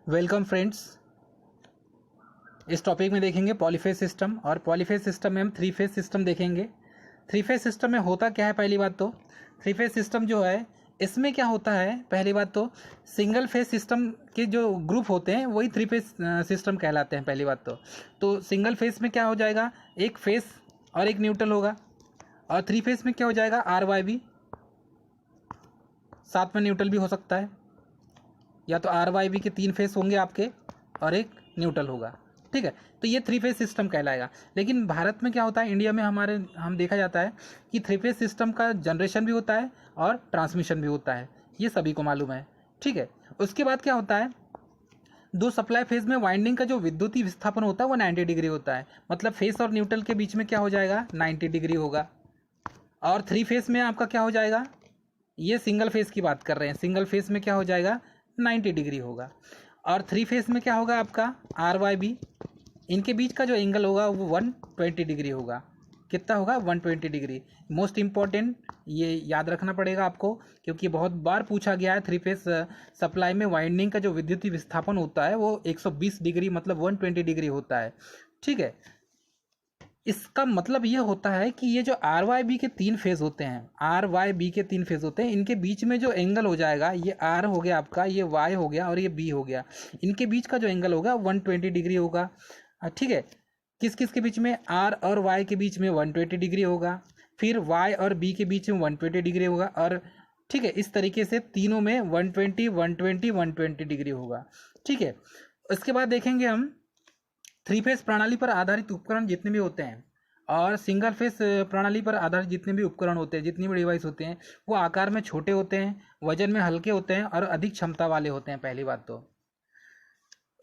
Welcome friends. इस topic में देखेंगे पॉलीफेज सिस्टम, और पॉलीफेज सिस्टम में हम थ्री फेज सिस्टम देखेंगे। थ्री फेज सिस्टम में होता क्या है, पहली बात तो थ्री फेज सिस्टम जो है इसमें क्या होता है, पहली बात तो सिंगल फेज सिस्टम के जो ग्रुप होते हैं वही थ्री फेज सिस्टम कहलाते हैं। पहली बात तो सिंगल फेज में क्या हो जाएगा, एक फेज और एक न्यूट्रल होगा, और थ्री फेज में क्या हो जाएगा, आर वाई भी, साथ में न्यूट्रल भी हो सकता है, या तो आर वाई बी के तीन फेस होंगे आपके और एक न्यूट्रल होगा। ठीक है, तो ये थ्री फेज सिस्टम कहलाएगा। लेकिन भारत में क्या होता है, इंडिया में हम देखा जाता है कि थ्री फेज सिस्टम का जनरेशन भी होता है और ट्रांसमिशन भी होता है, ये सभी को मालूम है। ठीक है, उसके बाद क्या होता है, दो सप्लाई फेज में वाइंडिंग का जो विद्युतीय विस्थापन होता है वो 90 डिग्री होता है। मतलब फेस और न्यूट्रल के बीच में क्या हो जाएगा, 90 डिग्री होगा। और थ्री फेज में आपका क्या हो जाएगा, ये सिंगल फेज की बात कर रहे हैं, सिंगल फेज में क्या हो जाएगा, 90 डिग्री होगा। और थ्री फेज में क्या होगा आपका, आर वाई बी, इनके बीच का जो एंगल होगा वो 120 डिग्री होगा। कितना होगा, 120 डिग्री। मोस्ट इम्पॉर्टेंट, ये याद रखना पड़ेगा आपको, क्योंकि बहुत बार पूछा गया है थ्री फेज सप्लाई में वाइंडिंग का जो विद्युतीय विस्थापन होता है वो 120 डिग्री मतलब 120 डिग्री होता है। ठीक है, इसका मतलब ये होता है कि ये जो आर वाई बी के तीन फेज होते हैं, आर वाई बी के तीन फेज होते हैं, इनके बीच में जो एंगल हो जाएगा, ये आर हो गया आपका, ये वाई हो गया और ये बी हो गया, इनके बीच का जो एंगल होगा 120 डिग्री होगा। ठीक है, किस किस के बीच में, आर और वाई के बीच में 120 डिग्री होगा, फिर वाई और बी के बीच में 120 डिग्री होगा, और ठीक है, इस तरीके से तीनों में 120 120 120 डिग्री होगा। ठीक है, उसके बाद देखेंगे हम थ्री फेज प्रणाली पर आधारित उपकरण जितने भी होते हैं और सिंगल फेज प्रणाली पर आधारित जितने भी उपकरण होते हैं, जितनी भी डिवाइस होते हैं, वो आकार में छोटे होते हैं, वजन में हल्के होते हैं और अधिक क्षमता वाले होते हैं, पहली बात तो।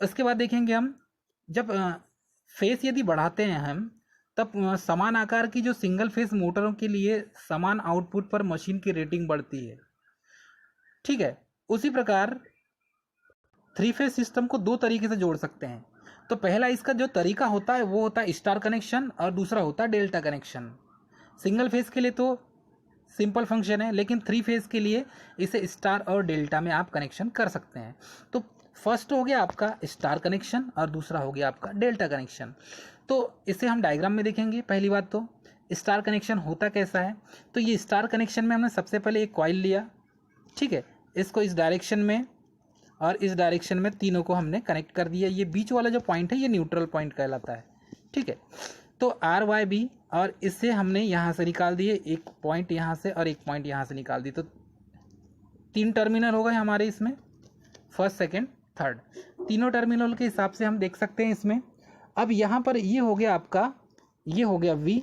उसके बाद देखेंगे हम, जब फेस यदि बढ़ाते हैं हम, तब समान आकार की जो सिंगल फेज मोटरों के लिए समान आउटपुट पर मशीन की रेटिंग बढ़ती है। ठीक है, उसी प्रकार थ्री फेज सिस्टम को दो तरीके से जोड़ सकते हैं। तो पहला इसका जो तरीका होता है वो होता है स्टार कनेक्शन, और दूसरा होता है डेल्टा कनेक्शन। सिंगल फेज के लिए तो सिंपल फंक्शन है, लेकिन थ्री फेज के लिए इसे स्टार और डेल्टा में आप कनेक्शन कर सकते हैं। तो फर्स्ट हो गया आपका स्टार कनेक्शन और दूसरा हो गया आपका डेल्टा कनेक्शन। तो इसे हम डायग्राम में देखेंगे। पहली बात तो स्टार कनेक्शन होता कैसा है, तो ये स्टार कनेक्शन में हमने सबसे पहले एक कॉइल लिया। ठीक है, इसको इस डायरेक्शन में और इस डायरेक्शन में तीनों को हमने कनेक्ट कर दिया। ये बीच वाला जो पॉइंट है ये न्यूट्रल पॉइंट कहलाता है। ठीक है, तो आर वाई बी, और इससे हमने यहाँ से निकाल दिए एक पॉइंट यहाँ से और एक पॉइंट यहाँ से निकाल दी, तो तीन टर्मिनल हो गए हमारे इसमें, फर्स्ट सेकेंड थर्ड, तीनों टर्मिनल के हिसाब से हम देख सकते हैं इसमें। अब यहाँ पर ये हो गया आपका, ये हो गया वी,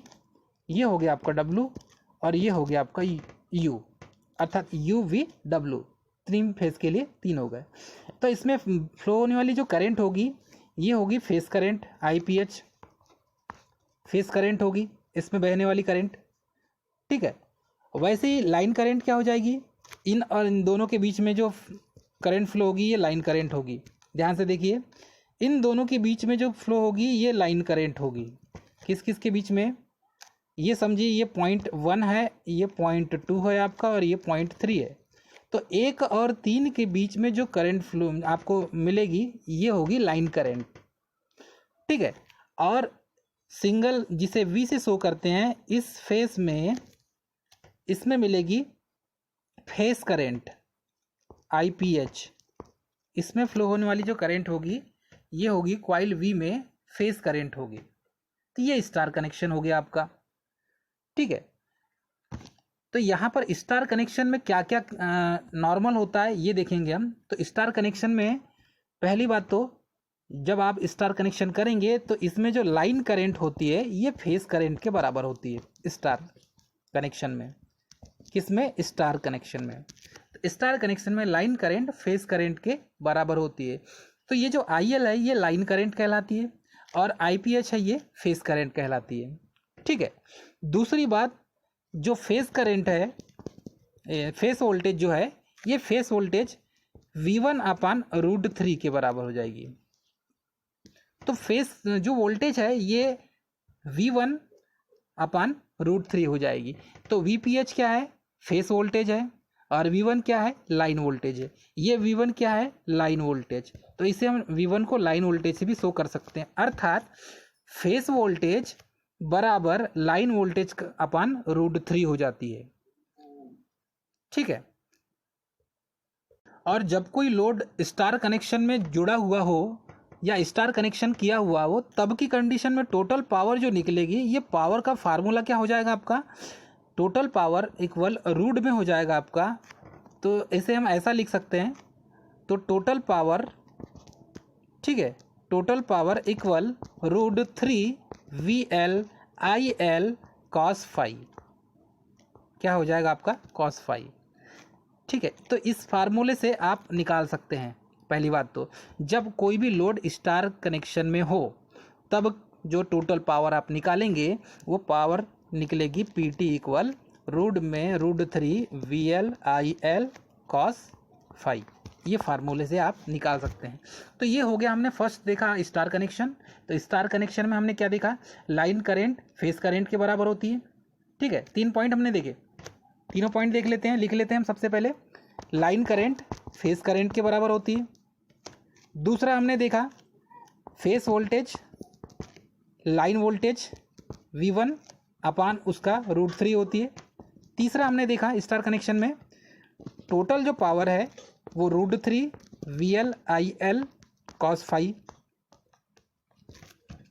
ये हो गया आपका डब्लू, और ये हो गया आपका यू, अर्थात यू वी डब्लू, तीन फेज के लिए तीन हो गए। तो इसमें फ्लो होने वाली जो करंट होगी ये होगी phase current, IPH phase current होगी, इसमें बहने वाली करंट। ठीक है, वैसे ही लाइन करंट क्या हो जाएगी, इन और इन दोनों के बीच में जो करंट फ्लो होगी ये लाइन करंट होगी। ध्यान से देखिए, इन दोनों के बीच में जो फ्लो होगी ये लाइन करंट होगी। किस किस के बीच में, ये समझिए, ये .1 है, ये .2 है आपका, और ये .3 है। तो एक और तीन के बीच में जो करंट फ्लो आपको मिलेगी ये होगी लाइन करंट। ठीक है, और सिंगल जिसे V से शो करते हैं, इस फेस में इसमें मिलेगी फेस करंट IPH। इसमें फ्लो होने वाली जो करंट होगी ये होगी कॉइल V में फेस करंट होगी। तो ये स्टार कनेक्शन हो गया आपका। ठीक है, तो यहाँ पर स्टार कनेक्शन में क्या क्या नॉर्मल होता है ये देखेंगे हम। तो स्टार कनेक्शन में पहली बात तो जब आप स्टार कनेक्शन करेंगे तो इसमें जो लाइन करंट होती है ये फेस करंट के बराबर होती है स्टार कनेक्शन में। किसमें, स्टार कनेक्शन में। तो स्टार कनेक्शन में लाइन करंट फेस करंट के बराबर होती है। तो ये जो IL है ये लाइन करंट कहलाती है, और IPH है ये फेस करंट कहलाती है। ठीक है, दूसरी बात, जो फेस करंट है, फेस वोल्टेज जो है, ये फेस वोल्टेज V1/√3 के बराबर हो जाएगी। तो फेस जो वोल्टेज है ये V1/√3 हो जाएगी। तो VPH क्या है, फेस वोल्टेज है, और V1 क्या है, लाइन वोल्टेज है। ये V1 क्या है, लाइन वोल्टेज। तो इसे हम V1 को लाइन वोल्टेज से भी शो कर सकते हैं, अर्थात फेस वोल्टेज बराबर लाइन वोल्टेज अपन √3 हो जाती है। ठीक है। और जब कोई लोड स्टार कनेक्शन में जुड़ा हुआ हो या स्टार कनेक्शन किया हुआ हो, तब की कंडीशन में टोटल पावर जो निकलेगी, ये पावर का फार्मूला क्या हो जाएगा आपका, टोटल पावर इक्वल रूट में हो जाएगा आपका। तो इसे हम ऐसा लिख सकते हैं, तो टोटल पावर, ठीक है, total power equal √3 VL IL cos phi, क्या हो जाएगा आपका, cos phi। ठीक है। तो इस फार्मूले से आप निकाल सकते हैं। पहली बात तो जब कोई भी लोड स्टार कनेक्शन में हो, तब जो टोटल पावर आप निकालेंगे वो पावर निकलेगी PT इक्वल रूट में √3 VL IL cos phi। ये फार्मूले से आप निकाल सकते हैं। तो ये हो गया, हमने फर्स्ट देखा स्टार कनेक्शन। तो स्टार कनेक्शन में हमने क्या देखा, लाइन करंट फेस करंट के बराबर होती है। ठीक है। 3 पॉइंट हमने देखे, तीनों पॉइंट देख लेते हैं, लिख लेते हैं हम। सबसे पहले लाइन करंट फेस करंट के बराबर होती है। दूसरा हमने देखा phase voltage line voltage V1 अपान उसका √3 होती है। तीसरा हमने देखा स्टार कनेक्शन में टोटल जो पावर है वो √3 VL IL cos phi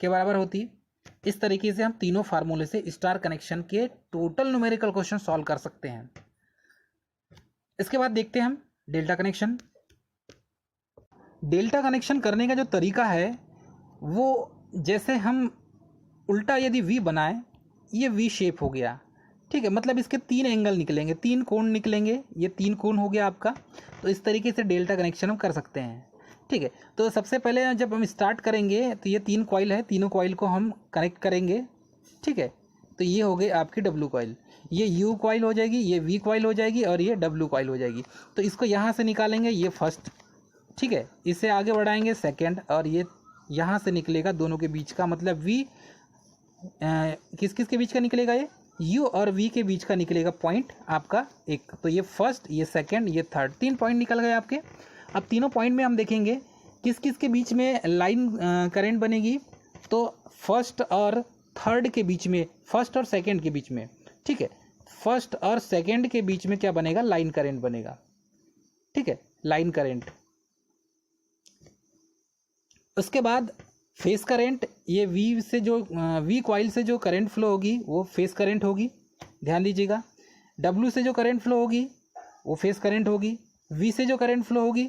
के बराबर होती है। इस तरीके से हम तीनों फार्मूले से स्टार कनेक्शन के टोटल न्यूमेरिकल क्वेश्चन सॉल्व कर सकते हैं। इसके बाद देखते हैं हम डेल्टा कनेक्शन। डेल्टा कनेक्शन करने का जो तरीका है वो, जैसे हम उल्टा यदि V बनाए, ये V शेप हो गया। ठीक है। मतलब इसके 3 एंगल निकलेंगे, 3 कोण निकलेंगे, ये 3 कोण हो गया आपका। तो इस तरीके से डेल्टा कनेक्शन हम कर सकते हैं। ठीक है। तो सबसे पहले जब हम स्टार्ट करेंगे तो ये 3 कॉइल है, तीनों कॉइल को हम कनेक्ट करेंगे। ठीक है। तो ये हो गई आपकी W कॉइल, ये U कॉइल हो जाएगी, ये V कॉइल हो जाएगी और ये W कॉइल हो जाएगी। तो इसको यहाँ से निकालेंगे, ये फर्स्ट। ठीक है। इसे आगे बढ़ाएंगे सेकेंड, और ये यहाँ से निकलेगा दोनों के बीच का, मतलब V किस किस के बीच का निकलेगा, ये U और V के बीच का निकलेगा पॉइंट आपका एक। तो ये फर्स्ट, ये सेकेंड, ये थर्ड, 3 पॉइंट निकल गए आपके। अब तीनों पॉइंट में हम देखेंगे किस किस के बीच में लाइन करंट बनेगी। तो फर्स्ट और थर्ड के बीच में, फर्स्ट और सेकेंड के बीच में, ठीक है, फर्स्ट और सेकेंड के बीच में क्या बनेगा, लाइन करंट बनेगा। ठीक है, लाइन करंट। उसके बाद फेस करंट, ये V से जो V कॉइल से जो करंट फ्लो होगी वो फेस करंट होगी, ध्यान दीजिएगा। W से जो करंट फ्लो होगी वो फेस करंट होगी। V से जो करंट फ्लो होगी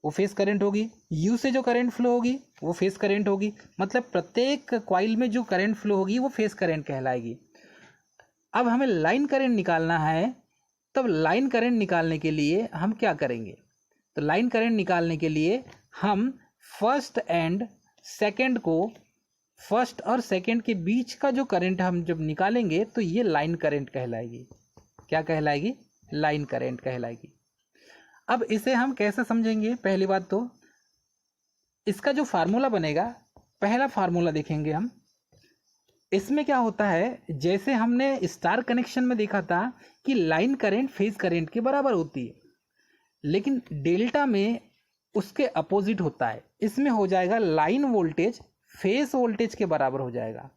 वो फेस करंट होगी। U से जो करंट फ्लो होगी वो फेस करंट होगी। मतलब प्रत्येक कॉइल में जो करंट फ्लो होगी वो फेस करंट कहलाएगी। अब हमें लाइन करंट निकालना है, तब लाइन करंट निकालने के लिए हम क्या करेंगे, तो लाइन करंट निकालने के लिए हम फर्स्ट एंड सेकेंड को, फर्स्ट और सेकेंड के बीच का जो करंट हम जब निकालेंगे तो ये लाइन करंट कहलाएगी। क्या कहलाएगी, लाइन करंट कहलाएगी। अब इसे हम कैसे समझेंगे, पहली बात तो इसका जो फार्मूला बनेगा, पहला फार्मूला देखेंगे हम। इसमें क्या होता है, जैसे हमने स्टार कनेक्शन में देखा था कि लाइन करंट फेज करंट के बराबर होती है, लेकिन डेल्टा में उसके अपोजिट होता है। इसमें हो जाएगा लाइन वोल्टेज फेस वोल्टेज के बराबर हो जाएगा,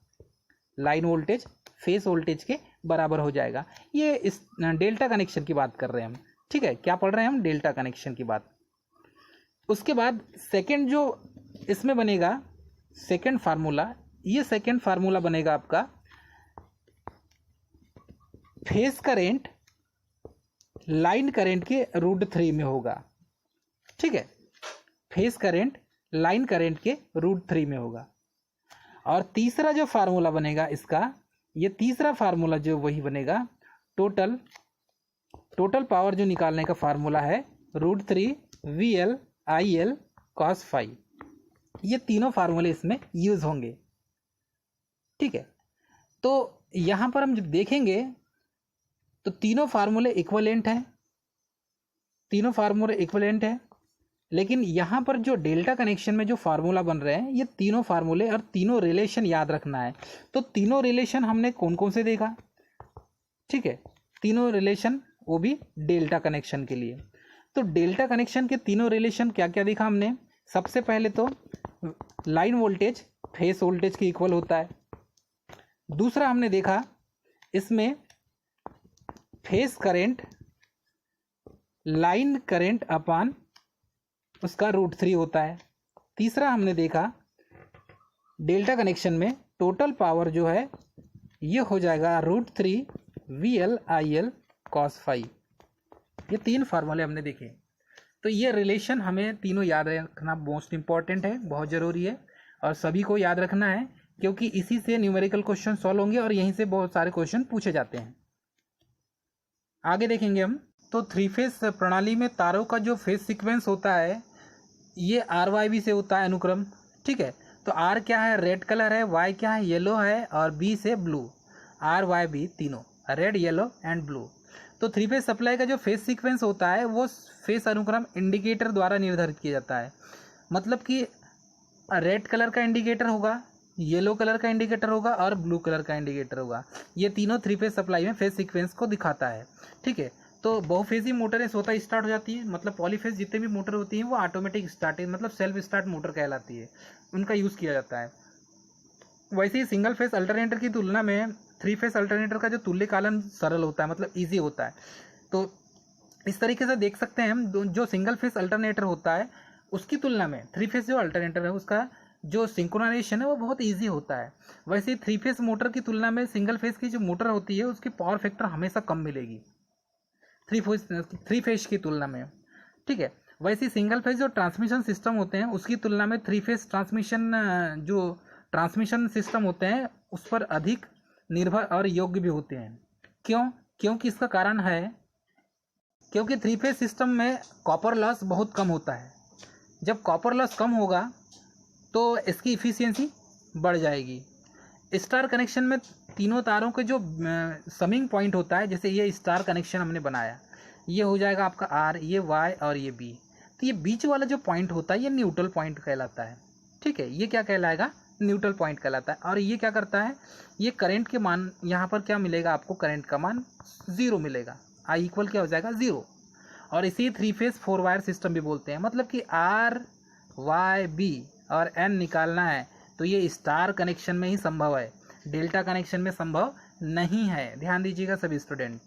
लाइन वोल्टेज फेस वोल्टेज के बराबर हो जाएगा। ये इस डेल्टा कनेक्शन की बात कर रहे हैं हम। ठीक है, क्या पढ़ रहे हैं हम, डेल्टा कनेक्शन की बात। उसके बाद सेकंड जो इसमें बनेगा, सेकंड फार्मूला, ये सेकंड फार्मूला बनेगा आपका फेस करंट लाइन करंट के √3 में होगा। ठीक है, फेस करंट लाइन करंट के √3 में होगा। और तीसरा जो फार्मूला बनेगा इसका, ये तीसरा फार्मूला जो वही बनेगा, टोटल पावर जो निकालने का फार्मूला है √3 VL IL cos phi। ये तीनों फार्मूले इसमें यूज होंगे। ठीक है, तो यहां पर हम जब देखेंगे तो तीनों फार्मूले इक्विवेलेंट हैं, तीनों फार्मूले इक्विवेलेंट हैं। लेकिन यहाँ पर जो डेल्टा कनेक्शन में जो फार्मूला बन रहे हैं, ये तीनों फार्मूले और तीनों रिलेशन याद रखना है। तो तीनों रिलेशन हमने कौन कौन से देखा, ठीक है, तीनों रिलेशन वो भी डेल्टा कनेक्शन के लिए। तो डेल्टा कनेक्शन के तीनों रिलेशन क्या क्या देखा हमने। सबसे पहले तो लाइन वोल्टेज फेस वोल्टेज के इक्वल होता है। दूसरा हमने देखा इसमें फेस करंट लाइन करंट अपान उसका √3 होता है। तीसरा हमने देखा डेल्टा कनेक्शन में टोटल पावर जो है ये हो जाएगा √3 VL IL cos phi। ये तीन फार्मूले हमने देखे। तो ये रिलेशन हमें तीनों याद रखना मोस्ट इम्पॉर्टेंट है, बहुत ज़रूरी है और सभी को याद रखना है, क्योंकि इसी से न्यूमेरिकल क्वेश्चन सॉल्व होंगे और यहीं से बहुत सारे क्वेश्चन पूछे जाते हैं। आगे देखेंगे हम। तो थ्री फेस प्रणाली में तारों का जो फेस सीक्वेंस होता है ये RYB से होता है अनुक्रम, ठीक है। तो R क्या है, रेड कलर है, Y क्या है, येलो है और B से ब्लू। RYB तीनों रेड येलो एंड ब्लू। तो थ्री फेस सप्लाई का जो फेस सीक्वेंस होता है वो फेस अनुक्रम इंडिकेटर द्वारा निर्धारित किया जाता है। मतलब कि रेड कलर का इंडिकेटर होगा, येलो कलर का इंडिकेटर होगा और ब्लू कलर का इंडिकेटर होगा। ये तीनों थ्री फेस सप्लाई में फेस सीक्वेंस को दिखाता है, ठीक है। तो बहुफेजी मोटरें स्वतः स्टार्ट हो जाती है, मतलब पॉलीफेज जितने भी मोटर होती हैं वो ऑटोमेटिक स्टार्ट मतलब सेल्फ स्टार्ट मोटर कहलाती है, उनका यूज़ किया जाता है। वैसे ही सिंगल फेस अल्टरनेटर की तुलना में थ्री फेस अल्टरनेटर का जो तुल्यकालन सरल होता है, मतलब ईजी होता है। तो इस तरीके से देख सकते हैं हम, जो सिंगल फेस अल्टरनेटर होता है उसकी तुलना में थ्री फेस जो अल्टरनेटर है उसका जो सिंक्रोनाइजेशन है वो बहुत ईजी होता है। वैसे थ्री फेस मोटर की तुलना में सिंगल फेस की जो मोटर होती है उसकी पावर फैक्टर हमेशा कम मिलेगी थ्री फेस की तुलना में, ठीक है। वैसे सिंगल फेस जो ट्रांसमिशन सिस्टम होते हैं उसकी तुलना में थ्री फेस ट्रांसमिशन सिस्टम होते हैं उस पर अधिक निर्भर और योग्य भी होते हैं। क्योंकि इसका कारण है क्योंकि थ्री फेस सिस्टम में कॉपर लॉस बहुत कम होता है। जब कॉपर लॉस कम होगा तो इसकी इफ़िशियंसी बढ़ जाएगी। स्टार कनेक्शन में तीनों तारों के जो समिंग पॉइंट होता है, जैसे ये स्टार कनेक्शन हमने बनाया, ये हो जाएगा आपका R, ये Y और ये B। तो ये बीच वाला जो पॉइंट होता है ये न्यूट्रल पॉइंट कहलाता है, ठीक है। ये क्या कहलाएगा, न्यूट्रल पॉइंट कहलाता है। और ये क्या करता है, ये करंट के मान यहाँ पर क्या मिलेगा आपको, करंट का मान 0 मिलेगा। I इक्वल क्या हो जाएगा 0। और इसी थ्री फेस 4 वायर सिस्टम भी बोलते हैं। मतलब कि R, Y, B और N निकालना है तो ये स्टार कनेक्शन में ही संभव है, डेल्टा कनेक्शन में संभव नहीं है। ध्यान दीजिएगा सभी स्टूडेंट,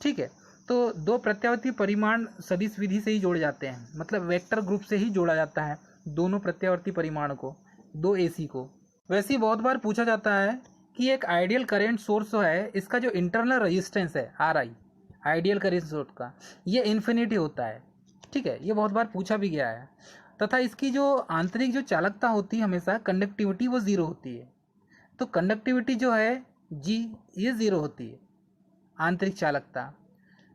ठीक है। तो दो प्रत्यावर्ती परिमाण सदिश विधि से ही जोड़े जाते हैं, मतलब वेक्टर ग्रुप से ही जोड़ा जाता है दोनों प्रत्यावर्ती परिमाण को, दो AC को। वैसे ही बहुत बार पूछा जाता है कि एक आइडियल करंट सोर्स है, इसका जो इंटरनल रेजिस्टेंस है RI, आइडियल करंट सोर्स का, ये इन्फिनिटी होता है, ठीक है। ये बहुत बार पूछा भी गया है। तथा इसकी जो आंतरिक जो चालकता होती है हमेशा कंडक्टिविटी वो 0 होती है। तो कंडक्टिविटी जो है G ये 0 होती है, आंतरिक चालकता,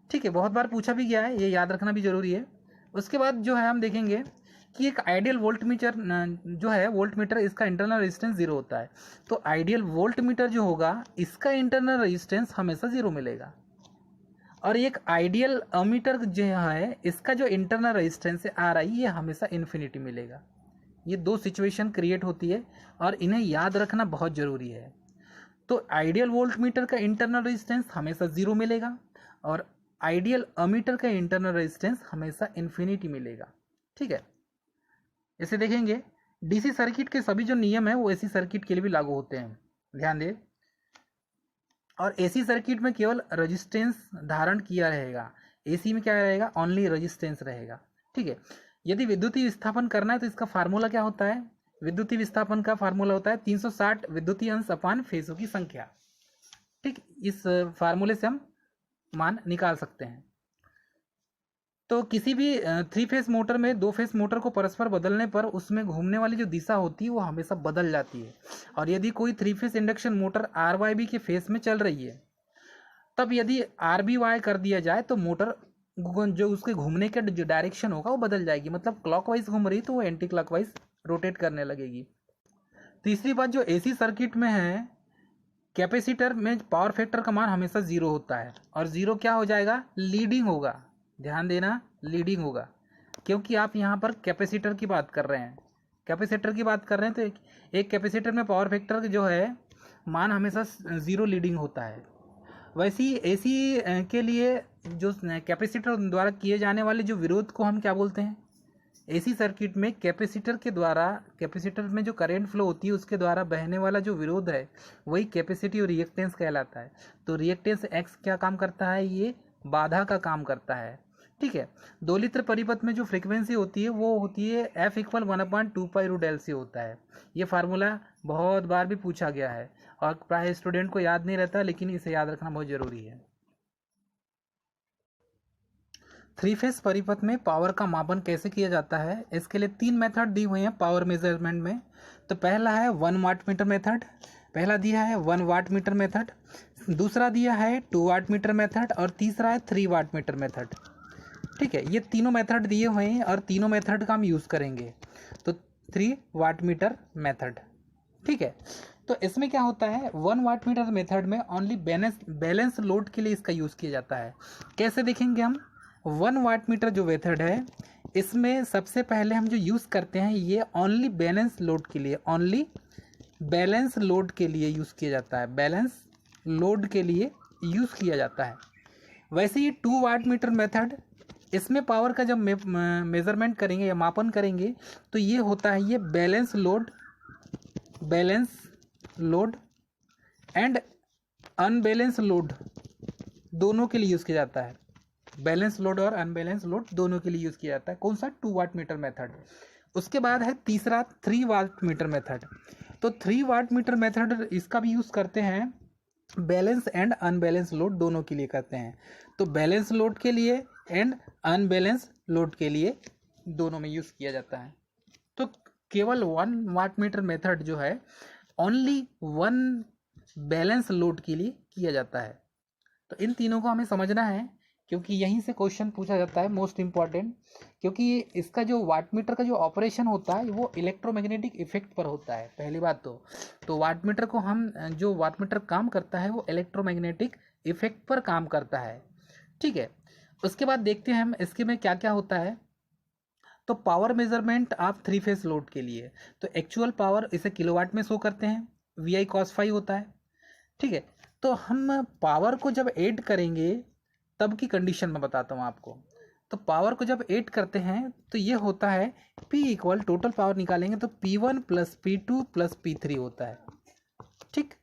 ठीक है। बहुत बार पूछा भी गया है, ये याद रखना भी जरूरी है। उसके बाद जो है हम देखेंगे कि एक आइडियल वोल्टमीटर जो है, वोल्टमीटर, इसका इंटरनल रेजिस्टेंस 0 होता है। तो आइडियल वोल्टमीटर जो होगा इसका इंटरनल रेजिस्टेंस हमेशा 0 मिलेगा। और एक आइडियल अमीटर जो है इसका जो इंटरनल रेजिस्टेंस है RI ये हमेशा इन्फिनिटी मिलेगा। ये दो सिचुएशन क्रिएट होती है और इन्हें याद रखना बहुत ज़रूरी है। तो आइडियल वोल्टमीटर का इंटरनल रेजिस्टेंस हमेशा 0 मिलेगा और आइडियल अमीटर का इंटरनल रेजिस्टेंस हमेशा इन्फिनिटी मिलेगा, ठीक है। इसे देखेंगे DC सर्किट के सभी जो नियम है वो AC सर्किट के लिए भी लागू होते हैं, ध्यान दें। और AC सर्किट में केवल रेजिस्टेंस धारण किया रहेगा, AC में क्या रहेगा, ओनली रेजिस्टेंस रहेगा, ठीक है। यदि विद्युतीय विस्थापन करना है तो इसका फार्मूला क्या होता है, विद्युतीय विस्थापन का फार्मूला होता है 360 विद्युतीय अंश अपान फेसों की संख्या, ठीक। इस फार्मूले से हम मान निकाल सकते हैं। तो किसी भी थ्री फेस मोटर में दो फेस मोटर को परस्पर बदलने पर उसमें घूमने वाली जो दिशा होती है वो हमेशा बदल जाती है। और यदि कोई three phase induction motor RYB के फेस में चल रही है तब यदि RBY कर दिया जाए तो मोटर जो उसके घूमने का जो डायरेक्शन होगा वो बदल जाएगी, मतलब क्लॉकवाइज घूम रही तो वो एंटी क्लॉकवाइज रोटेट करने लगेगी। तीसरी बात जो AC सर्किट में है, कैपेसिटर में पावर फैक्टर का मान हमेशा 0 होता है और 0 क्या हो जाएगा, लीडिंग होगा। ध्यान देना, लीडिंग होगा, क्योंकि आप यहाँ पर कैपेसिटर की बात कर रहे हैं, कैपेसिटर की बात कर रहे हैं। तो एक कैपेसिटर में पावर फैक्टर जो है मान हमेशा 0 लीडिंग होता है। वैसे ही एसी के लिए जो कैपेसिटर द्वारा किए जाने वाले जो विरोध को हम क्या बोलते हैं? एसी सर्किट में कैपेसिटर के द्वारा, कैपेसिटर में जो करंट फ्लो होती है उसके द्वारा बहने वाला जो विरोध है वही कैपेसिटी और रिएक्टेंस कहलाता है। तो रिएक्टेंस एक्स क्या काम करता है? ये बाधा का काम करता है। ठीक है। दोलित्र परिपथ में जो फ्रीक्वेंसी होती है वो होती है F = 1/2π√L होता है। ये फार्मूला बहुत बार भी पूछा गया है और प्राय स्टूडेंट को याद नहीं रहता, लेकिन इसे याद रखना बहुत जरूरी है। थ्री फेस परिपथ में पावर का मापन कैसे किया जाता है? इसके लिए 3 मेथड दी हुई हैं पावर मेजरमेंट में। तो पहला है 1 वाट मीटर मेथड, पहला दिया है 1 वाट मीटर मेथड, दूसरा दिया है 2 वाट मीटर मेथड और तीसरा है 3 वाट मीटर मेथड। ठीक है, ये तीनों मेथड दिए हुए हैं और तीनों मेथड का हम यूज़ करेंगे। तो 3 वाट मीटर मेथड, ठीक है। तो इसमें क्या होता है, 1 वाट मीटर मेथड में ओनली बैलेंस लोड के लिए इसका यूज़ किया जाता है। कैसे देखेंगे हम? 1 वाट मीटर जो मेथड है इसमें सबसे पहले हम जो यूज़ करते हैं ये ओनली बैलेंस लोड के लिए, ओनली बैलेंस लोड के लिए यूज़ किया जाता है, बैलेंस लोड के लिए यूज़ किया जाता है। वैसे ही 2 वाट मीटर मेथड, इसमें पावर का जब मेज़रमेंट करेंगे या मापन करेंगे तो ये होता है, ये balance load and unbalance load दोनों के लिए यूज़ किया जाता है। बैलेंस लोड और अनबैलेंस लोड दोनों के लिए यूज़ किया जाता है। कौन सा? 2 वाट मीटर मेथड। उसके बाद है तीसरा 3 वाट मीटर मेथड। तो 3 वाट मीटर मेथड इसका भी यूज़ करते हैं, बैलेंस एंड अनबैलेंस लोड दोनों के लिए करते हैं। तो बैलेंस लोड के लिए एंड अनबैलेंस लोड के लिए दोनों में यूज़ किया जाता है। तो केवल 1 वाट मीटर मेथड जो है ओनली 1 बैलेंस लोड के लिए किया जाता है। तो इन तीनों को हमें समझना है क्योंकि यहीं से क्वेश्चन पूछा जाता है, मोस्ट इम्पॉर्टेंट। क्योंकि इसका जो वाट मीटर का जो ऑपरेशन होता है वो इलेक्ट्रोमैग्नेटिक इफेक्ट पर होता है, पहली बात तो वाट मीटर को हम, जो वाट मीटर काम करता है वो इलेक्ट्रोमैग्नेटिक इफेक्ट पर काम करता है। ठीक है। उसके बाद देखते हैं हम इसके में क्या क्या होता है। तो पावर मेजरमेंट आप 3 फेस लोड के लिए, तो एक्चुअल पावर इसे किलोवाट में शो करते हैं, VI cos phi होता है। ठीक है। तो हम पावर को जब ऐड करेंगे तब की कंडीशन में बताता हूँ आपको। तो पावर को जब ऐड करते हैं तो ये होता है P = टोटल पावर निकालेंगे तो P1 + P2 + P3 होता है। ठीक,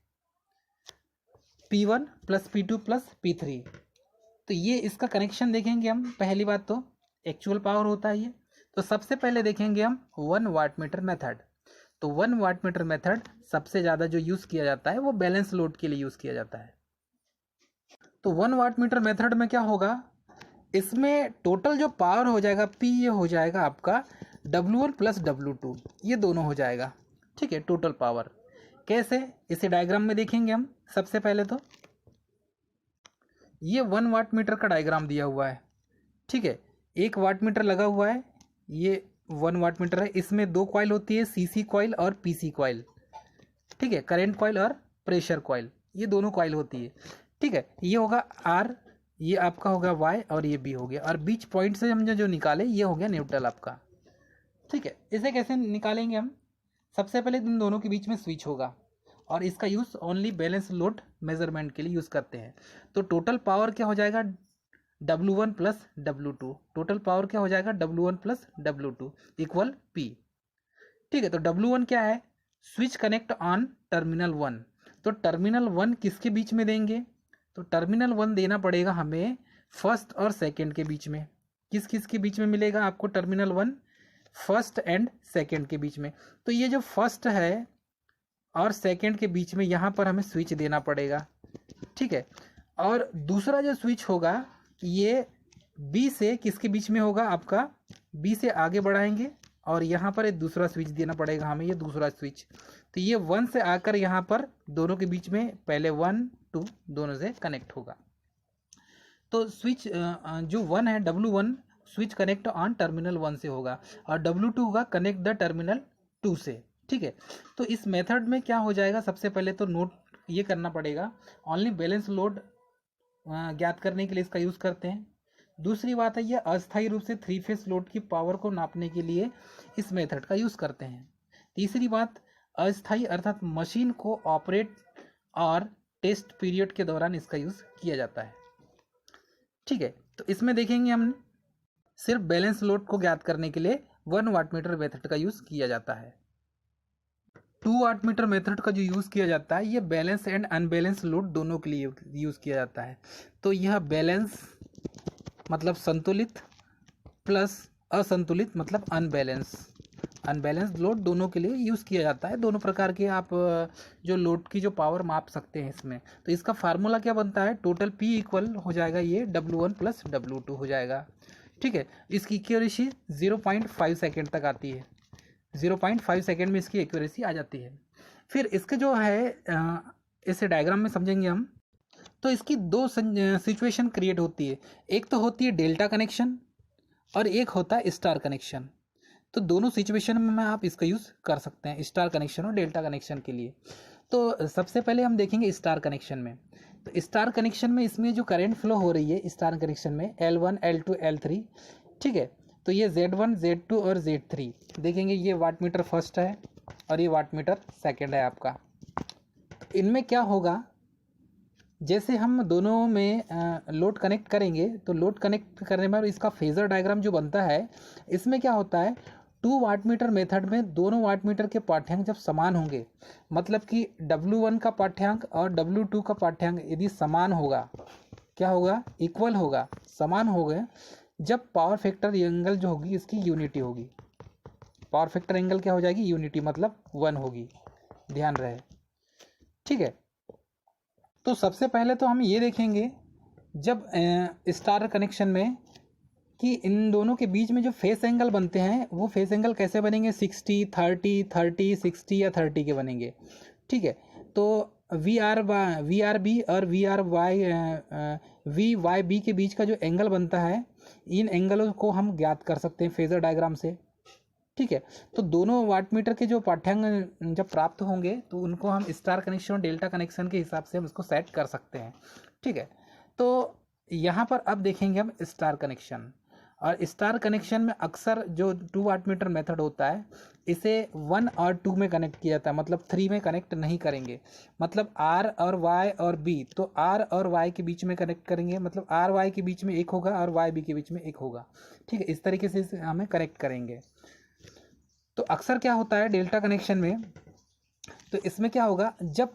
P1 + P2 + P3। तो ये इसका कनेक्शन देखेंगे हम। पहली बात तो एक्चुअल पावर होता है ये। तो सबसे पहले देखेंगे हम 1 वाट मीटर मेथड। तो 1 वाट मीटर मेथड सबसे ज़्यादा जो यूज़ किया जाता है वो बैलेंस लोड के लिए यूज़ किया जाता है। तो 1 वाट मीटर मेथड में क्या होगा, इसमें टोटल जो पावर हो जाएगा P, ये हो जाएगा आपका W1 + W2, ये दोनों हो जाएगा। ठीक है, टोटल पावर। कैसे? इसे डायग्राम में देखेंगे हम। सबसे पहले तो ये 1 वाट मीटर का डायग्राम दिया हुआ है। ठीक है, 1 वाट मीटर लगा हुआ है, ये 1 वाट मीटर है। इसमें 2 कॉइल होती है, CC कॉइल और PC कॉइल। ठीक है, करंट कॉइल और प्रेशर कॉइल, ये दोनों कॉइल होती है। ठीक है, ये होगा R, ये आपका होगा Y और ये B हो गया। और बीच पॉइंट से हमने जो निकाले ये हो गया न्यूट्रल आपका। ठीक है, इसे कैसे निकालेंगे हम? सबसे पहले इन दोनों के बीच में स्विच होगा और इसका use only balance load measurement के लिए यूज़ करते हैं। तो टोटल पावर क्या हो जाएगा, W1 + W2। टोटल पावर क्या हो जाएगा, W1 + W2 = P। ठीक है, तो W1 क्या है, स्विच कनेक्ट ऑन टर्मिनल 1। तो टर्मिनल 1 किसके बीच में देंगे, तो टर्मिनल 1 देना पड़ेगा हमें फर्स्ट और सेकंड के बीच में। किस किस के बीच में मिलेगा आपको टर्मिनल 1, फर्स्ट एंड सेकंड के बीच में। तो ये जो फर्स्ट है और सेकंड के बीच में यहाँ पर हमें स्विच देना पड़ेगा। ठीक है, और दूसरा जो स्विच होगा ये B से किसके बीच में होगा आपका, B से आगे बढ़ाएंगे और यहाँ पर एक दूसरा स्विच देना पड़ेगा हमें, ये दूसरा स्विच। तो ये 1 से आकर यहाँ पर दोनों के बीच में पहले 1 2 दोनों से कनेक्ट होगा। तो स्विच जो 1 है W1 switch connect on terminal 1 से होगा और W2 होगा कनेक्ट द टर्मिनल 2 से। ठीक है, तो इस मेथड में क्या हो जाएगा, सबसे पहले तो नोट ये करना पड़ेगा, ओनली बैलेंस लोड ज्ञात करने के लिए इसका यूज़ करते हैं। दूसरी बात है ये अस्थायी रूप से 3 फेस लोड की पावर को नापने के लिए इस मेथड का यूज़ करते हैं। तीसरी बात, अस्थायी अर्थात मशीन को ऑपरेट और टेस्ट पीरियड के दौरान इसका यूज़ किया जाता है। ठीक है, तो इसमें देखेंगे हम सिर्फ बैलेंस लोड को ज्ञात करने के लिए 1 वाटमीटर मेथड का यूज़ किया जाता है। 2 वाटमीटर मेथड का जो यूज़ किया जाता है ये बैलेंस एंड अनबैलेंस लोड दोनों के लिए यूज़ किया जाता है। तो यह बैलेंस मतलब संतुलित प्लस असंतुलित मतलब अनबैलेंस लोड दोनों के लिए यूज़ किया जाता है। दोनों प्रकार के आप जो लोड की जो पावर माप सकते हैं इसमें। तो इसका फार्मूला क्या बनता है, टोटल P इक्वल हो जाएगा ये W1 प्लस W2 हो जाएगा। ठीक है, इसकी एक्यूरेसी 0.5 सेकेंड तक आती है, 0.5 सेकेंड में इसकी एक्यूरेसी आ जाती है। फिर इसके जो है इसे डायग्राम में समझेंगे हम। तो इसकी दो सिचुएशन क्रिएट होती है, एक तो होती है डेल्टा कनेक्शन और एक होता है स्टार कनेक्शन। तो दोनों सिचुएशन में आप इसका यूज़ कर सकते हैं, स्टार कनेक्शन और डेल्टा कनेक्शन के लिए। तो सबसे पहले हम देखेंगे स्टार कनेक्शन में। तो स्टार कनेक्शन में इसमें जो करंट फ्लो हो रही है स्टार कनेक्शन में L1 L2 L3, ठीक है। तो ये Z1 Z2 और Z3 देखेंगे, ये वाटमीटर फर्स्ट है और ये वाटमीटर सेकंड है आपका। इनमें क्या होगा, जैसे हम दोनों में लोड कनेक्ट करेंगे तो लोड कनेक्ट करने में इसका फेज़र डायग्राम जो बनता है, इसमें क्या होता है 2 वाटमीटर मेथड में दोनों वाटमीटर के पाठ्यांक जब समान होंगे, मतलब कि W1 का पाठ्यांक और W2 का पाठ्यांक यदि समान होगा, क्या होगा, इक्वल होगा, समान हो गए, जब पावर फैक्टर एंगल जो होगी इसकी यूनिटी होगी। पावर फैक्टर एंगल क्या हो जाएगी, यूनिटी, मतलब 1 होगी, ध्यान रहे। ठीक है, तो सबसे पहले तो हम ये देखेंगे जब स्टार कनेक्शन में कि इन दोनों के बीच में जो फेस एंगल बनते हैं वो फेस एंगल कैसे बनेंगे, 60 30 30 60 या 30 के बनेंगे। ठीक है, तो वी आर बी और वी वाई बी के बीच का जो एंगल बनता है, इन एंगलों को हम ज्ञात कर सकते हैं फेजर डायग्राम से। ठीक है, तो दोनों वाटमीटर के जो पाठ्यांक जब प्राप्त होंगे तो उनको हम स्टार कनेक्शन और डेल्टा कनेक्शन के हिसाब से हम इसको सेट कर सकते हैं। ठीक है, तो यहाँ पर अब देखेंगे हम स्टार कनेक्शन। और स्टार कनेक्शन में अक्सर जो 2 वाटमीटर मेथड होता है इसे 1 और 2 में कनेक्ट किया जाता है, मतलब 3 में कनेक्ट नहीं करेंगे। मतलब R और Y और B, तो R और Y के बीच में कनेक्ट करेंगे, मतलब R Y के बीच में एक होगा और Y B के बीच में एक होगा। ठीक है, इस तरीके से हमें कनेक्ट करेंगे। तो अक्सर क्या होता है डेल्टा कनेक्शन में, तो इसमें क्या होगा, जब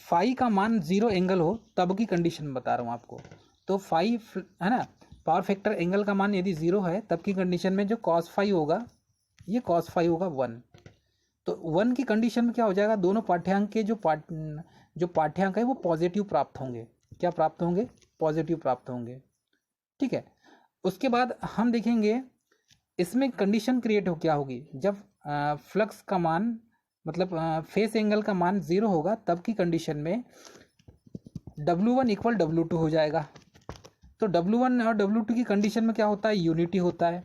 फाई का मान 0 एंगल हो तब की कंडीशन बता रहा हूँ आपको। तो फाई है ना, पावर फैक्टर एंगल का मान यदि 0 है तब की कंडीशन में जो कॉस फाई होगा, ये कॉस फाई होगा 1। तो 1 की कंडीशन में क्या हो जाएगा, दोनों पाठ्यांक के जो पाठ्यांक है वो पॉजिटिव प्राप्त होंगे। क्या प्राप्त होंगे, पॉजिटिव प्राप्त होंगे। ठीक है, उसके बाद हम देखेंगे इसमें कंडीशन क्रिएट हो क्या होगी, जब फ्लक्स का मान मतलब फेस एंगल का मान 0 होगा तब की कंडीशन में W1 इक्वल W2 हो जाएगा। तो W1 और W2 की कंडीशन में क्या होता है, यूनिटी होता है,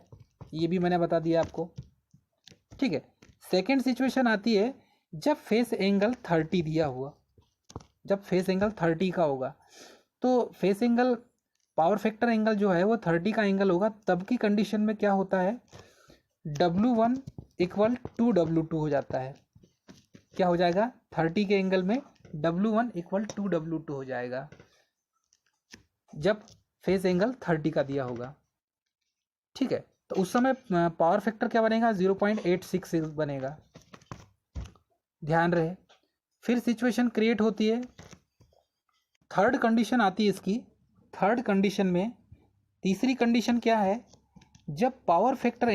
ये भी मैंने बता दिया आपको। ठीक है, सेकेंड सिचुएशन आती है जब फेस एंगल 30 दिया हुआ, जब फेस एंगल 30 का होगा, तो face angle power factor angle जो है वो 30 का एंगल होगा, तब की कंडीशन में क्या होता है, W1 इक्वल 2W2 हो जाता है। क्या हो जाएगा, 30 के एंगल में W1 इक्वल 2W2 हो जाएगा जब फेस एंगल 30 का दिया होगा। ठीक है, तो उस समय पावर फैक्टर क्या बनेगा, 0.866 बनेगा, ध्यान रहे। फिर सिचुएशन क्रिएट होती है, थर्ड कंडीशन आती है इसकी। थर्ड कंडीशन में तीसरी कंडीशन क्या है, जब पावर फैक्टर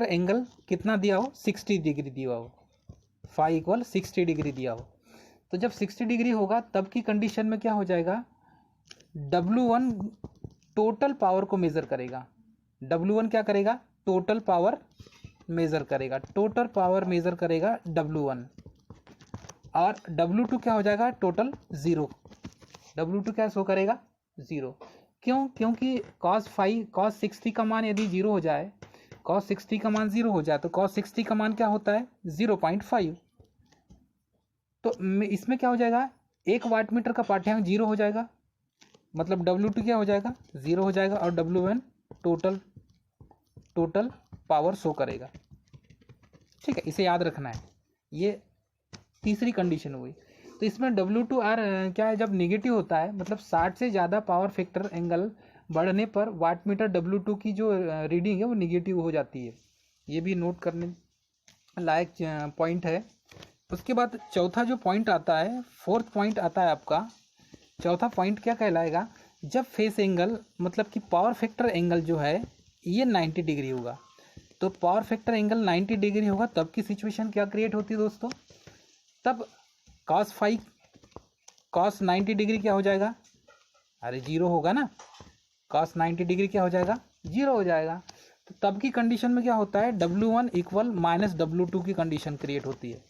एंगल कितना दिया हो, 60 डिग्री दिया हो, फाई इक्वल 60 डिग्री दिया हो, तो जब 60 डिग्री होगा तब की कंडीशन में क्या हो जाएगा, W1 टोटल पावर को मेज़र करेगा। W1 क्या करेगा, टोटल पावर मेज़र करेगा, टोटल पावर मेज़र करेगा W1। और W2 क्या हो जाएगा, टोटल 0। W2 क्या शो करेगा, 0। क्यों, क्योंकि cos 60 का मान यदि 0 हो जाए, cos 60 का मान 0 हो जाए तो cos 60 का मान क्या होता है, 0.5। तो इसमें क्या हो जाएगा, 1 वाटमीटर का पाठ्यांक 0 हो जाएगा, मतलब W2 क्या हो जाएगा, 0 हो जाएगा, और W1 टोटल पावर शो करेगा। ठीक है, इसे याद रखना है। ये तीसरी कंडीशन हुई। तो इसमें W2R क्या है, जब नेगेटिव होता है मतलब 60 से ज़्यादा पावर फैक्टर एंगल बढ़ने पर वाट मीटर W2 की जो रीडिंग है वो निगेटिव हो जाती है। ये भी नोट करने लायक पॉइंट है। उसके बाद चौथा जो पॉइंट आता है, फोर्थ पॉइंट आता है आपका, चौथा पॉइंट क्या कहलाएगा, जब फेस एंगल मतलब कि पावर फैक्टर एंगल जो है ये 90 डिग्री होगा। तो पावर फैक्टर एंगल 90 डिग्री होगा तब की सिचुएशन क्या क्रिएट होती है दोस्तों, तब cos 90 डिग्री क्या हो जाएगा, अरे जीरो होगा ना, cos 90 डिग्री क्या हो जाएगा, जीरो हो जाएगा। तो तब की कंडीशन में क्या होता है, W1 इक्वल माइनस W2 की कंडीशन क्रिएट होती है।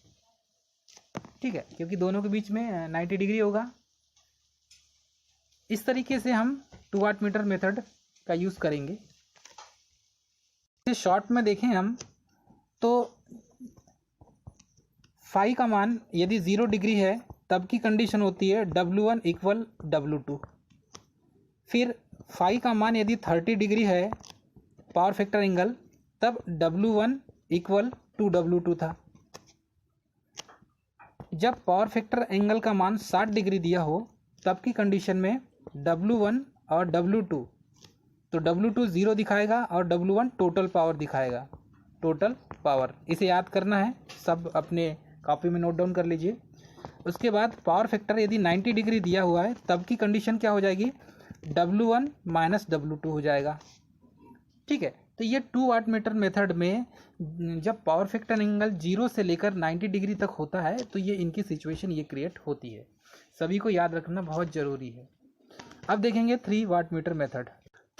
ठीक है, क्योंकि दोनों के बीच में 90 डिग्री होगा। इस तरीके से हम 2 वाट मीटर मेथड का यूज़ करेंगे। शॉर्ट में देखें हम तो फाई का मान यदि 0 डिग्री है तब की कंडीशन होती है W1 इक्वल W2। फिर फाई का मान यदि 30 डिग्री है पावर फैक्टर एंगल, तब W1 इक्वल 2W2 था। जब पावर फैक्टर एंगल का मान 60 डिग्री दिया हो तब की कंडीशन में W1 और W2, तो W2 0 दिखाएगा और W1 टोटल पावर दिखाएगा, टोटल पावर। इसे याद करना है, सब अपने कॉपी में नोट डाउन कर लीजिए। उसके बाद पावर फैक्टर यदि 90 डिग्री दिया हुआ है तब की कंडीशन क्या हो जाएगी, W1 माइनस W2 हो जाएगा। ठीक है, तो ये 2 वाट मीटर मेथड में जब पावर फैक्टर एंगल 0 से लेकर 90 डिग्री तक होता है तो ये इनकी सिचुएशन ये क्रिएट होती है। सभी को याद रखना बहुत ज़रूरी है। अब देखेंगे 3 watt meter method.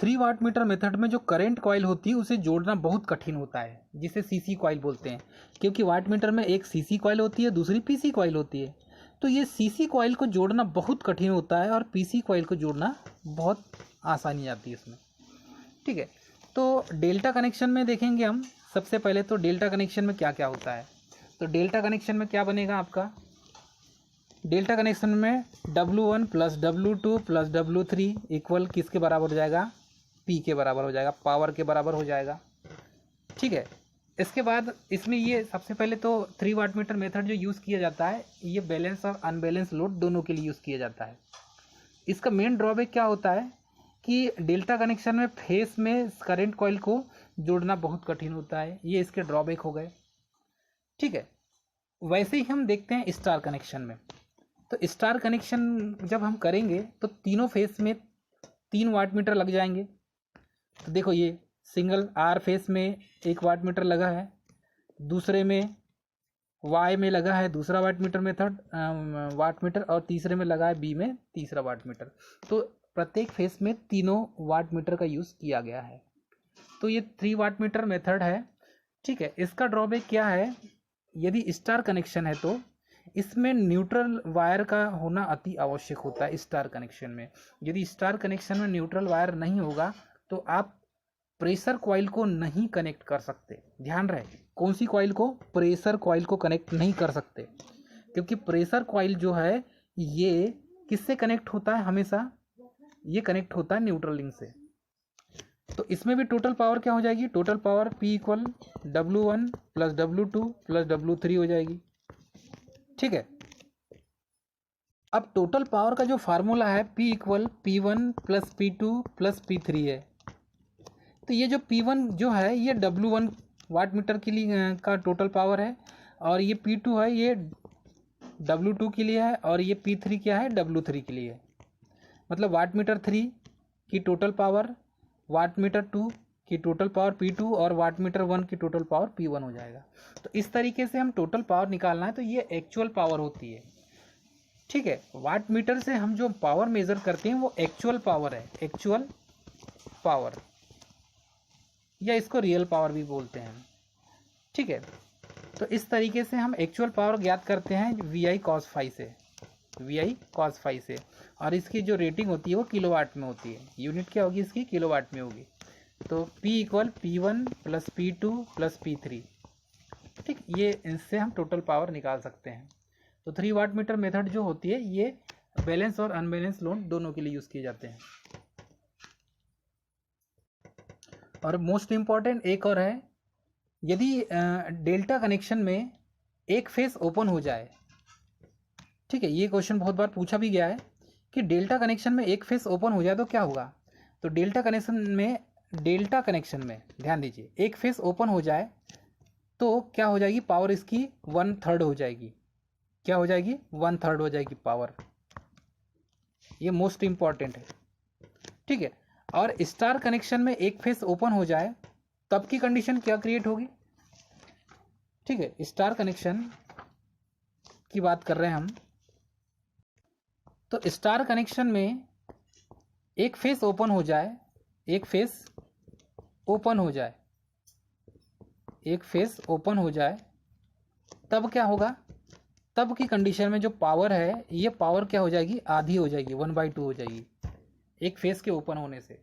3 watt meter method में जो करंट कॉइल होती है उसे जोड़ना बहुत कठिन होता है, जिसे सीसी कॉइल बोलते हैं, क्योंकि वाट मीटर में एक सीसी कॉइल होती है, दूसरी पीसी कॉइल होती है। तो ये सीसी कॉइल को जोड़ना बहुत कठिन होता है और पीसी कॉइल को जोड़ना बहुत आसानी आती है इसमें। ठीक है, तो डेल्टा कनेक्शन में देखेंगे हम। सबसे पहले तो डेल्टा कनेक्शन में क्या क्या होता है, तो डेल्टा कनेक्शन में क्या बनेगा आपका, डेल्टा कनेक्शन में W1 plus W2 plus W3 equal किसके बराबर हो जाएगा, P के बराबर हो जाएगा, पावर के बराबर हो जाएगा। ठीक है, इसके बाद इसमें ये सबसे पहले तो 3 वाट मीटर मेथड जो यूज़ किया जाता है ये बैलेंस और अनबैलेंस लोड दोनों के लिए यूज़ किया जाता है। इसका मेन ड्रॉबैक क्या होता है कि डेल्टा कनेक्शन में फेस में करंट कॉइल को जोड़ना बहुत कठिन होता है, ये इसके ड्रॉबैक हो गए। ठीक है, वैसे ही हम देखते हैं स्टार कनेक्शन में। तो स्टार कनेक्शन जब हम करेंगे तो तीनों फेस में 3 वाट मीटर लग जाएंगे। तो देखो ये सिंगल आर फेस में 1 वाट मीटर लगा है, दूसरे में वाई में लगा है दूसरा watt meter method watt meter, और तीसरे में लगा है बी में तीसरा वाट मीटर। तो प्रत्येक फेस में तीनों वाट मीटर का यूज़ किया गया है। तो ये 3 वाट मीटर मेथड है। ठीक है, इसका ड्रॉबैक क्या है, यदि स्टार कनेक्शन है तो इसमें न्यूट्रल वायर का होना अति आवश्यक होता है स्टार कनेक्शन में। यदि स्टार कनेक्शन में न्यूट्रल वायर नहीं होगा तो आप प्रेशर कॉइल को नहीं कनेक्ट कर सकते। ध्यान रहे, कौन सी कॉइल को, प्रेशर कॉइल को कनेक्ट नहीं कर सकते, क्योंकि प्रेशर कॉइल जो है ये किससे कनेक्ट होता है, हमेशा ये कनेक्ट होता है न्यूट्रल लिंक से। तो इसमें भी टोटल पावर क्या हो जाएगी, total power P equal W1 plus W2 plus W3 हो जाएगी। ठीक है, अब टोटल पावर का जो फार्मूला है P equal P1 plus P2 plus P3 है। तो ये जो P1 जो है ये W1 वाट मीटर के लिए का टोटल पावर है, और ये P2 है ये W2 के लिए है, और ये P3 क्या है, W3 के लिए है। मतलब वाट मीटर 3 की टोटल पावर वाट मीटर 2 की टोटल पावर P2 और वाट मीटर 1 की टोटल पावर P1 हो जाएगा। तो इस तरीके से हम टोटल पावर निकालना है, तो ये एक्चुअल पावर होती है। ठीक है, वाट मीटर से हम जो पावर मेज़र करते हैं वो एक्चुअल पावर है, एक्चुअल पावर, या इसको रियल पावर भी बोलते हैं। ठीक है, तो इस तरीके से हम एक्चुअल पावर ज्ञात करते हैं VI cos phi से, VI cos phi से, और इसकी जो रेटिंग होती है वो किलोवाट में होती है। यूनिट क्या होगी इसकी, किलोवाट में होगी। तो P equal P1 plus P2 plus P3। ठीक, ये इससे हम टोटल पावर निकाल सकते हैं। तो 3 वाट मीटर मेथड जो होती है ये बैलेंस और अनबैलेंस लोड दोनों के लिए यूज़ किए जाते हैं। और मोस्ट इम्पॉर्टेंट एक और है, यदि डेल्टा कनेक्शन में एक फेस ओपन हो जाए ठीक है, ये क्वेश्चन बहुत बार पूछा भी गया है कि डेल्टा कनेक्शन में एक फेस ओपन हो जाए तो क्या होगा। तो डेल्टा कनेक्शन में ध्यान दीजिए, एक फेस ओपन हो जाए तो क्या हो जाएगी, पावर इसकी 1/3 हो जाएगी। क्या हो जाएगी, 1/3 हो जाएगी पावर। ये मोस्ट इंपॉर्टेंट है, ठीक है। और स्टार कनेक्शन में एक फेस ओपन हो जाए तब की कंडीशन क्या क्रिएट होगी, ठीक है। स्टार कनेक्शन की बात कर रहे हैं हम, तो स्टार कनेक्शन में एक फेस ओपन हो जाए, एक फेस ओपन हो जाए, एक फेस ओपन हो जाए तब क्या होगा, तब की कंडीशन में जो पावर है ये पावर क्या हो जाएगी, आधी हो जाएगी, 1/2 हो जाएगी एक फेस के ओपन होने से,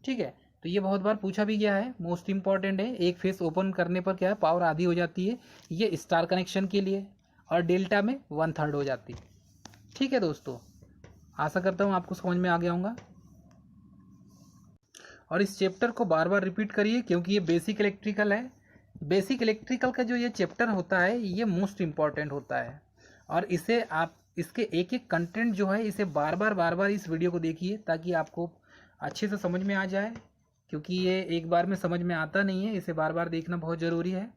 ठीक है। तो ये बहुत बार पूछा भी गया है, मोस्ट इंपॉर्टेंट है। एक फेस ओपन करने पर क्या है, पावर आधी हो जाती है, ये स्टार कनेक्शन के लिए, और डेल्टा में 1/3 हो जाती है, ठीक है दोस्तों। आशा करता हूँ आपको समझ में आ गया होगा। और इस चैप्टर को बार बार रिपीट करिए क्योंकि ये बेसिक इलेक्ट्रिकल है। बेसिक इलेक्ट्रिकल का जो ये चैप्टर होता है ये मोस्ट इम्पॉर्टेंट होता है, और इसे आप इसके एक एक कंटेंट जो है इसे बार बार इस वीडियो को देखिए ताकि आपको अच्छे से समझ में आ जाए, क्योंकि ये एक बार में समझ में आता नहीं है, इसे बार बार देखना बहुत ज़रूरी है।